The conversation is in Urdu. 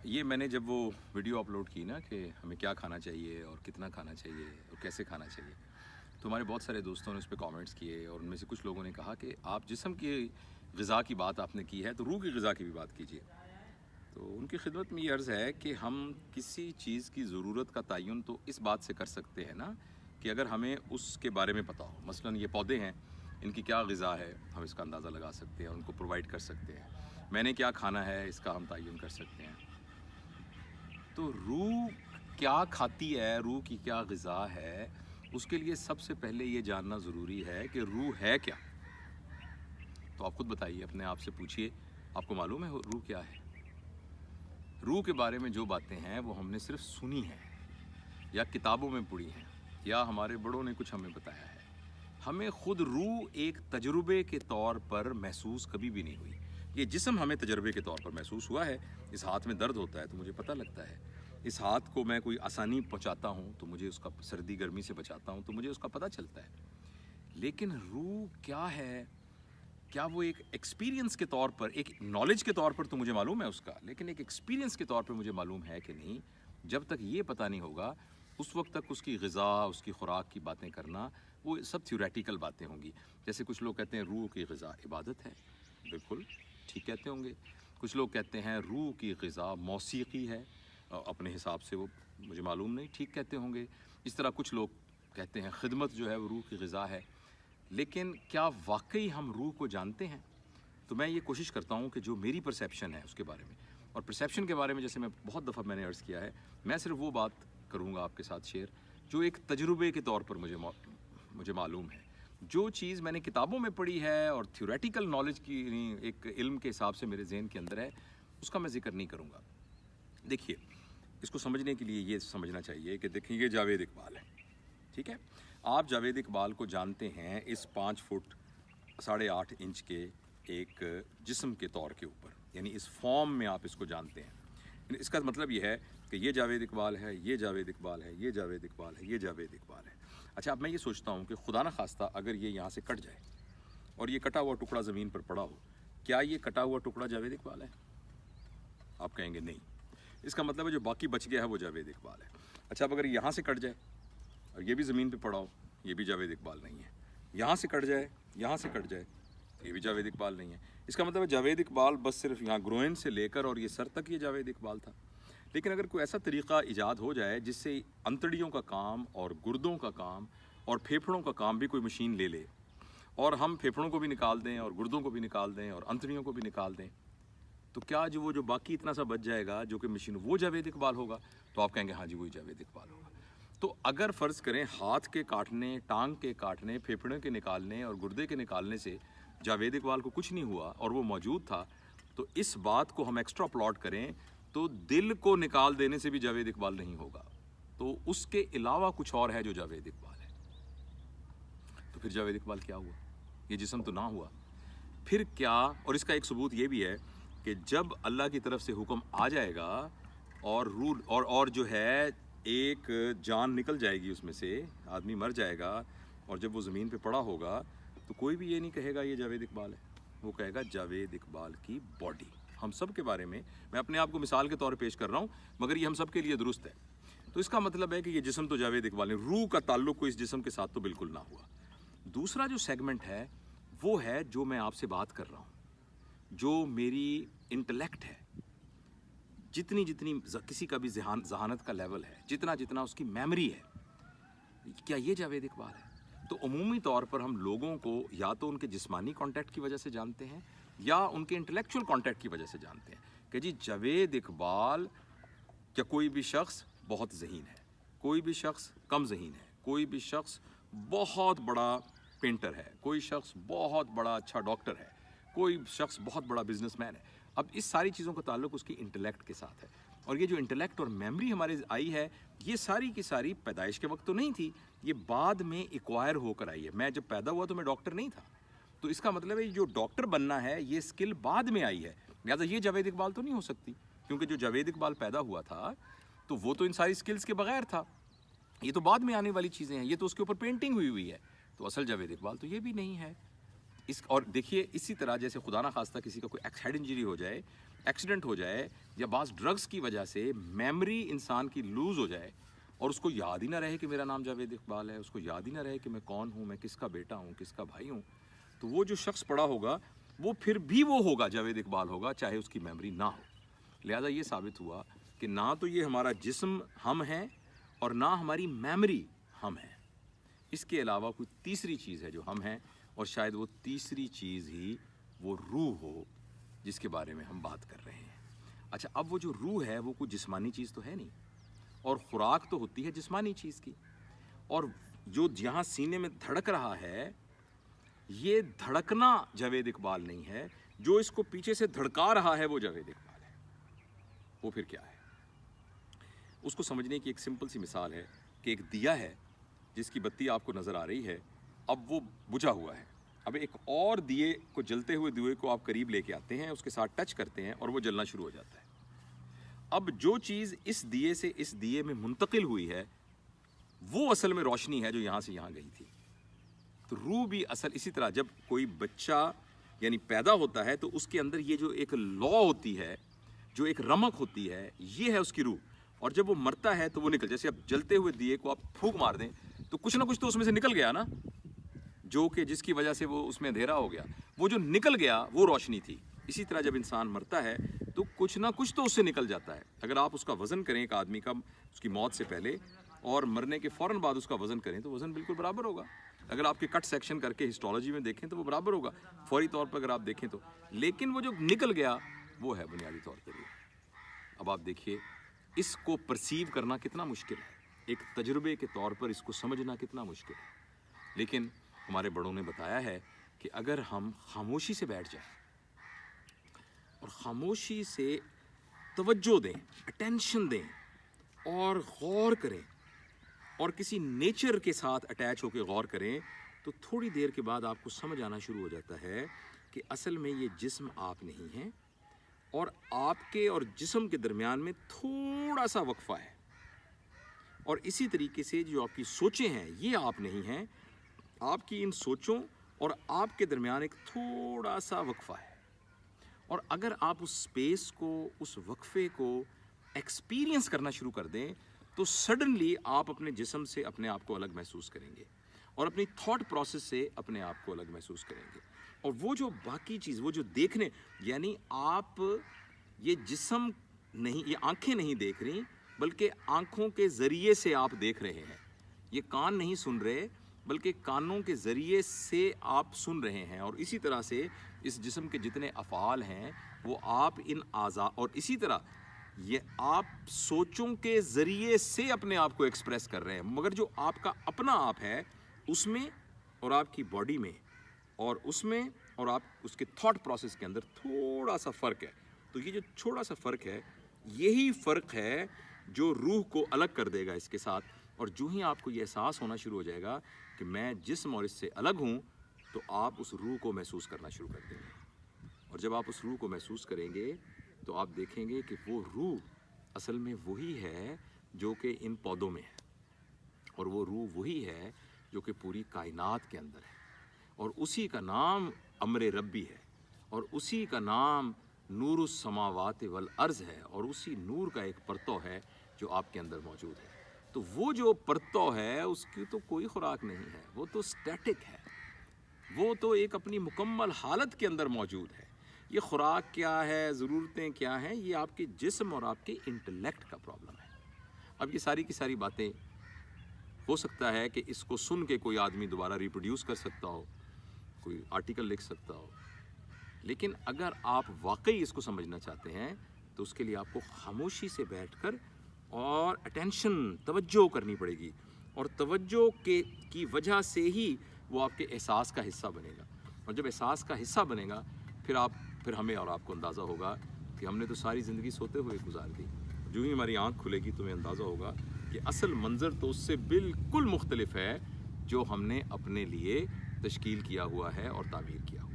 یہ میں نے جب وہ ویڈیو اپلوڈ کی نا کہ ہمیں کیا کھانا چاہیے اور کتنا کھانا چاہیے اور کیسے کھانا چاہیے، تو ہمارے بہت سارے دوستوں نے اس پہ کامنٹس کیے اور ان میں سے کچھ لوگوں نے کہا کہ آپ جسم کی غذا کی بات آپ نے کی ہے تو روح کی غذا کی بھی بات کیجیے۔ تو ان کی خدمت میں یہ عرض ہے کہ ہم کسی چیز کی ضرورت کا تعین تو اس بات سے کر سکتے ہیں نا کہ اگر ہمیں اس کے بارے میں پتہ ہو۔ مثلاً یہ پودے ہیں، ان کی کیا غذا ہے، ہم اس کا اندازہ لگا سکتے ہیں، ان کو پرووائڈ کر سکتے ہیں۔ میں نے کیا کھانا ہے، اس کا ہم تعین کر سکتے ہیں۔ تو روح کیا کھاتی ہے، روح کی کیا غذا ہے، اس کے لیے سب سے پہلے یہ جاننا ضروری ہے کہ روح ہے کیا۔ تو آپ خود بتائیے، اپنے آپ سے پوچھئے، آپ کو معلوم ہے روح کیا ہے؟ روح کے بارے میں جو باتیں ہیں وہ ہم نے صرف سنی ہیں یا کتابوں میں پڑھی ہیں یا ہمارے بڑوں نے کچھ ہمیں بتایا ہے۔ ہمیں خود روح ایک تجربے کے طور پر محسوس کبھی بھی نہیں ہوئی۔ یہ جسم ہمیں تجربے کے طور پر محسوس ہوا ہے۔ اس ہاتھ میں درد ہوتا ہے تو مجھے پتہ لگتا ہے، اس ہاتھ کو میں کوئی آسانی پہنچاتا ہوں تو مجھے اس کا سردی گرمی سے بچاتا ہوں تو مجھے اس کا پتہ چلتا ہے۔ لیکن روح کیا ہے؟ کیا وہ ایک ایکسپیرینس کے طور پر، ایک نالج کے طور پر تو مجھے معلوم ہے اس کا، لیکن ایک ایکسپیرینس کے طور پر مجھے معلوم ہے کہ نہیں؟ جب تک یہ پتہ نہیں ہوگا اس وقت تک اس کی غذا، اس کی خوراک کی باتیں کرنا وہ سب تھیوریٹیکل باتیں ہوں گی۔ جیسے کچھ لوگ کہتے ہیں روح کی غذا عبادت ہے، بالکل ٹھیک کہتے ہوں گے۔ کچھ لوگ کہتے ہیں روح کی غذا موسیقی ہے، اپنے حساب سے وہ مجھے معلوم نہیں، ٹھیک کہتے ہوں گے۔ اس طرح کچھ لوگ کہتے ہیں خدمت جو ہے وہ روح کی غذا ہے۔ لیکن کیا واقعی ہم روح کو جانتے ہیں؟ تو میں یہ کوشش کرتا ہوں کہ جو میری پرسیپشن ہے اس کے بارے میں، اور پرسیپشن کے بارے میں جیسے میں بہت دفعہ میں نے عرض کیا ہے، میں صرف وہ بات کروں گا آپ کے ساتھ شیئر جو ایک تجربے کے طور پر مجھے معلوم ہے۔ جو چیز میں نے کتابوں میں پڑھی ہے اور تھیوریٹیکل نالج کی ایک علم کے حساب سے میرے ذہن کے اندر ہے، اس کا میں ذکر نہیں کروں گا۔ دیکھیے، اس کو سمجھنے کے لیے یہ سمجھنا چاہیے کہ دیکھیں یہ جاوید اقبال ہے، ٹھیک ہے؟ آپ جاوید اقبال کو جانتے ہیں اس 5 فٹ 8.5 انچ کے ایک جسم کے طور کے اوپر، یعنی اس فارم میں آپ اس کو جانتے ہیں۔ یعنی اس کا مطلب یہ ہے کہ یہ جاوید اقبال ہے، یہ جاوید اقبال ہے، یہ جاوید اقبال ہے، یہ جاوید اقبال ہے۔ اچھا، اب میں یہ سوچتا ہوں کہ خدا نہ خواستہ اگر یہ یہاں سے کٹ جائے اور یہ کٹا ہوا ٹکڑا زمین پر پڑا ہو، کیا یہ کٹا ہوا ٹکڑا جاوید اقبال ہے؟ آپ کہیں گے نہیں، اس کا مطلب ہے جو باقی بچ گیا ہے وہ جاوید اقبال ہے۔ اچھا، اب اگر یہاں سے کٹ جائے اور یہ بھی زمین پہ پڑا ہو، یہ بھی جاوید اقبال نہیں ہے۔ یہاں سے کٹ جائے، یہاں سے کٹ جائے، یہ بھی جاوید اقبال نہیں ہے۔ اس کا مطلب ہے جاوید اقبال بس صرف یہاں گروئن سے لے کر اور یہ سر تک یہ جاوید اقبال تھا۔ لیکن اگر کوئی ایسا طریقہ ایجاد ہو جائے جس سے انتڑیوں کا کام اور گردوں کا کام اور پھیپھڑوں کا کام بھی کوئی مشین لے لے، اور ہم پھیپھڑوں کو بھی نکال دیں اور گردوں کو بھی نکال دیں اور انتڑیوں کو بھی نکال دیں، تو کیا جو باقی اتنا سا بچ جائے گا جو کہ مشین، وہ جاوید اقبال ہوگا؟ تو آپ کہیں گے ہاں جی وہی جاوید اقبال ہوگا۔ تو اگر فرض کریں ہاتھ کے کاٹنے، ٹانگ کے کاٹنے، پھیپھڑے کے نکالنے اور گردے کے نکالنے سے جاوید اقبال کو کچھ نہیں ہوا اور وہ موجود تھا، تو اس بات کو ہم ایکسٹرا پلاٹ کریں تو دل کو نکال دینے سے بھی جاوید اقبال نہیں ہوگا، تو اس کے علاوہ کچھ اور ہے جو جاوید اقبال ہے۔ تو پھر جاوید اقبال کیا ہوا؟ یہ جسم تو نہ ہوا، پھر کیا؟ اور اس کا ایک ثبوت یہ بھی ہے کہ جب اللہ کی طرف سے حکم آ جائے گا اور روح اور جو ہے ایک جان نکل جائے گی اس میں سے، آدمی مر جائے گا، اور جب وہ زمین پہ پڑا ہوگا تو کوئی بھی یہ نہیں کہے گا یہ جاوید اقبال ہے، وہ کہے گا جاوید اقبال کی باڈی۔ ہم سب کے بارے میں اپنے آپ کو مثال کے طور پہ پیش کر رہا ہوں، مگر یہ ہم سب کے لیے درست ہے۔ تو اس کا مطلب ہے کہ یہ جسم تو جاوید اقبال ہے، روح کا تعلق کوئی اس جسم کے ساتھ تو بالکل نہ ہوا۔ دوسرا جو سیگمنٹ ہے وہ ہے جو میں آپ سے بات کر رہا ہوں، جو میری انٹلیکٹ ہے، جتنی کسی کا بھی ذہانت کا لیول ہے، جتنا اس کی میموری ہے، کیا یہ جاوید اقبال ہے؟ تو عمومی طور پر ہم لوگوں کو یا تو ان کے جسمانی کانٹیکٹ کی وجہ سے جانتے ہیں یا ان کے انٹلیکچوئل کانٹیکٹ کی وجہ سے جانتے ہیں کہ جی جاوید اقبال کیا کوئی بھی شخص بہت ذہین ہے، کوئی بھی شخص کم ذہین ہے، کوئی بھی شخص بہت بڑا پینٹر ہے، کوئی شخص بہت بڑا اچھا ڈاکٹر ہے، کوئی شخص بہت بڑا بزنس مین ہے۔ اب اس ساری چیزوں کا تعلق اس کی انٹلیکٹ کے ساتھ ہے، اور یہ جو انٹلیکٹ اور میموری ہمارے آئی ہے، یہ ساری کی ساری پیدائش کے وقت تو نہیں تھی، یہ بعد میں ایکوائر ہو کر آئی ہے۔ میں جب پیدا ہوا تو میں ڈاکٹر نہیں تھا، تو اس کا مطلب ہے جو ڈاکٹر بننا ہے یہ اسکل بعد میں آئی ہے، لہٰذا یہ جاوید اقبال تو نہیں ہو سکتی، کیونکہ جو جاوید اقبال پیدا ہوا تھا تو وہ تو ان ساری اسکلز کے بغیر تھا، یہ تو بعد میں آنے والی چیزیں ہیں، یہ تو اس کے اوپر پینٹنگ ہوئی ہے، تو اصل جاوید اقبال تو یہ بھی نہیں ہے۔ اور دیکھیے اسی طرح جیسے خدا نہ خواستہ کسی کا کوئی ہیڈ انجری ہو جائے، ایکسیڈنٹ ہو جائے، یا بعض ڈرگس کی وجہ سے میموری انسان کی لوز ہو جائے اور اس کو یاد ہی نہ رہے کہ میرا نام جاوید اقبال ہے، اس کو یاد ہی نہ رہے کہ میں کون ہوں، میں کس کا بیٹا ہوں، کس کا بھائی ہوں، تو وہ جو شخص پڑا ہوگا وہ پھر بھی وہ ہوگا، جاوید اقبال ہوگا، چاہے اس کی میموری نہ ہو۔ لہٰذا یہ ثابت ہوا کہ نہ تو یہ ہمارا جسم ہم ہے اور نہ ہماری میموری ہم ہے، اس کے علاوہ کوئی تیسری چیز ہے جو ہم ہیں، اور شاید وہ تیسری چیز ہی وہ روح ہو جس کے بارے میں ہم بات کر رہے ہیں۔ اچھا، اب وہ جو روح ہے وہ کوئی جسمانی چیز تو ہے نہیں، اور خوراک تو ہوتی ہے جسمانی چیز کی، اور جو جہاں سینے میں دھڑک رہا ہے یہ دھڑکنا جاوید اقبال نہیں ہے، جو اس کو پیچھے سے دھڑکا رہا ہے وہ جاوید اقبال ہے۔ وہ پھر کیا ہے؟ اس کو سمجھنے کی ایک سمپل سی مثال ہے کہ ایک دیا ہے جس کی بتی آپ کو نظر آ رہی ہے، اب وہ بجھا ہوا ہے، اب ایک اور دیے کو، جلتے ہوئے دیے کو آپ قریب لے کے آتے ہیں، اس کے ساتھ ٹچ کرتے ہیں اور وہ جلنا شروع ہو جاتا ہے۔ اب جو چیز اس دیے سے اس دیے میں منتقل ہوئی ہے وہ اصل میں روشنی ہے جو یہاں سے یہاں گئی تھی۔ تو روح بھی اصل اسی طرح، جب کوئی بچہ یعنی پیدا ہوتا ہے تو اس کے اندر یہ جو ایک لا ہوتی ہے، جو ایک رمق ہوتی ہے، یہ ہے اس کی روح، اور جب وہ مرتا ہے تو وہ نکل، جیسے اب جلتے ہوئے دیے کو آپ پھونک مار دیں تو کچھ نہ کچھ تو اس میں سے نکل گیا نا، جو کہ جس کی وجہ سے وہ اس میں اندھیرا ہو گیا، وہ جو نکل گیا وہ روشنی تھی۔ اسی طرح جب انسان مرتا ہے تو کچھ نہ کچھ تو اس سے نکل جاتا ہے۔ اگر آپ اس کا وزن کریں ایک آدمی کا اس کی موت سے پہلے اور مرنے کے فوراً بعد اس کا وزن کریں تو وزن بالکل برابر ہوگا۔ اگر آپ کے کٹ سیکشن کر کے ہسٹولوجی میں دیکھیں تو وہ برابر ہوگا فوری طور پر اگر آپ دیکھیں تو، لیکن وہ جو نکل گیا وہ ہے بنیادی طور پر یہ۔ اب آپ دیکھیے اس کو پرسیو کرنا کتنا مشکل ہے، ایک تجربے کے طور پر اس کو سمجھنا کتنا مشکل ہے، لیکن ہمارے بڑوں نے بتایا ہے کہ اگر ہم خاموشی سے بیٹھ جائیں اور خاموشی سے توجہ دیں، اٹینشن دیں اور غور کریں اور کسی نیچر کے ساتھ اٹیچ ہو کے غور کریں، تو تھوڑی دیر کے بعد آپ کو سمجھ آنا شروع ہو جاتا ہے کہ اصل میں یہ جسم آپ نہیں ہیں، اور آپ کے اور جسم کے درمیان میں تھوڑا سا وقفہ ہے، اور اسی طریقے سے جو آپ کی سوچیں ہیں یہ آپ نہیں ہیں، آپ کی ان سوچوں اور آپ کے درمیان ایک تھوڑا سا وقفہ ہے، اور اگر آپ اس سپیس کو، اس وقفے کو ایکسپیرینس کرنا شروع کر دیں تو سڈنلی آپ اپنے جسم سے اپنے آپ کو الگ محسوس کریں گے اور اپنی تھاٹ پروسیس سے اپنے آپ کو الگ محسوس کریں گے، اور وہ جو باقی چیز، وہ جو دیکھنے، یعنی آپ یہ جسم نہیں، یہ آنکھیں نہیں دیکھ رہی بلکہ آنکھوں کے ذریعے سے آپ دیکھ رہے ہیں، یہ کان نہیں سن رہے بلکہ کانوں کے ذریعے سے آپ سن رہے ہیں، اور اسی طرح سے اس جسم کے جتنے افعال ہیں وہ آپ ان اعضاء، اور اسی طرح یہ آپ سوچوں کے ذریعے سے اپنے آپ کو ایکسپریس کر رہے ہیں، مگر جو آپ کا اپنا آپ ہے اس میں اور آپ کی باڈی میں اور اس میں اور آپ اس کے تھاٹ پروسیس کے اندر تھوڑا سا فرق ہے۔ تو یہ جو چھوٹا سا فرق ہے یہی فرق ہے جو روح کو الگ کر دے گا اس کے ساتھ، اور جو ہی آپ کو یہ احساس ہونا شروع ہو جائے گا کہ میں جسم اور اس سے الگ ہوں تو آپ اس روح کو محسوس کرنا شروع کر دیں گے، اور جب آپ اس روح کو محسوس کریں گے تو آپ دیکھیں گے کہ وہ روح اصل میں وہی ہے جو کہ ان پودوں میں ہے، اور وہ روح وہی ہے جو کہ پوری کائنات کے اندر ہے، اور اسی کا نام امر ربی ہے، اور اسی کا نام نور السماوات والارض ہے، اور اسی نور کا ایک پرتو ہے جو آپ کے اندر موجود ہے۔ تو وہ جو پرتو ہے اس کی تو کوئی خوراک نہیں ہے، وہ تو سٹیٹک ہے، وہ تو ایک اپنی مکمل حالت کے اندر موجود ہے۔ یہ خوراک کیا ہے، ضرورتیں کیا ہیں، یہ آپ کے جسم اور آپ کے انٹلیکٹ کا پرابلم ہے۔ اب یہ ساری کی ساری باتیں ہو سکتا ہے کہ اس کو سن کے کوئی آدمی دوبارہ ریپروڈیوس کر سکتا ہو، کوئی آرٹیکل لکھ سکتا ہو، لیکن اگر آپ واقعی اس کو سمجھنا چاہتے ہیں تو اس کے لیے آپ کو خاموشی سے بیٹھ کر اور اٹینشن، توجہ کرنی پڑے گی، اور توجہ کی وجہ سے ہی وہ آپ کے احساس کا حصہ بنے گا، اور جب احساس کا حصہ بنے گا پھر ہمیں اور آپ کو اندازہ ہوگا کہ ہم نے تو ساری زندگی سوتے ہوئے گزار دی، جو ہی ہماری آنکھ کھلے گی تمہیں اندازہ ہوگا کہ اصل منظر تو اس سے بالکل مختلف ہے جو ہم نے اپنے لیے تشکیل کیا ہوا ہے اور تعبیر کیا ہوا ہے۔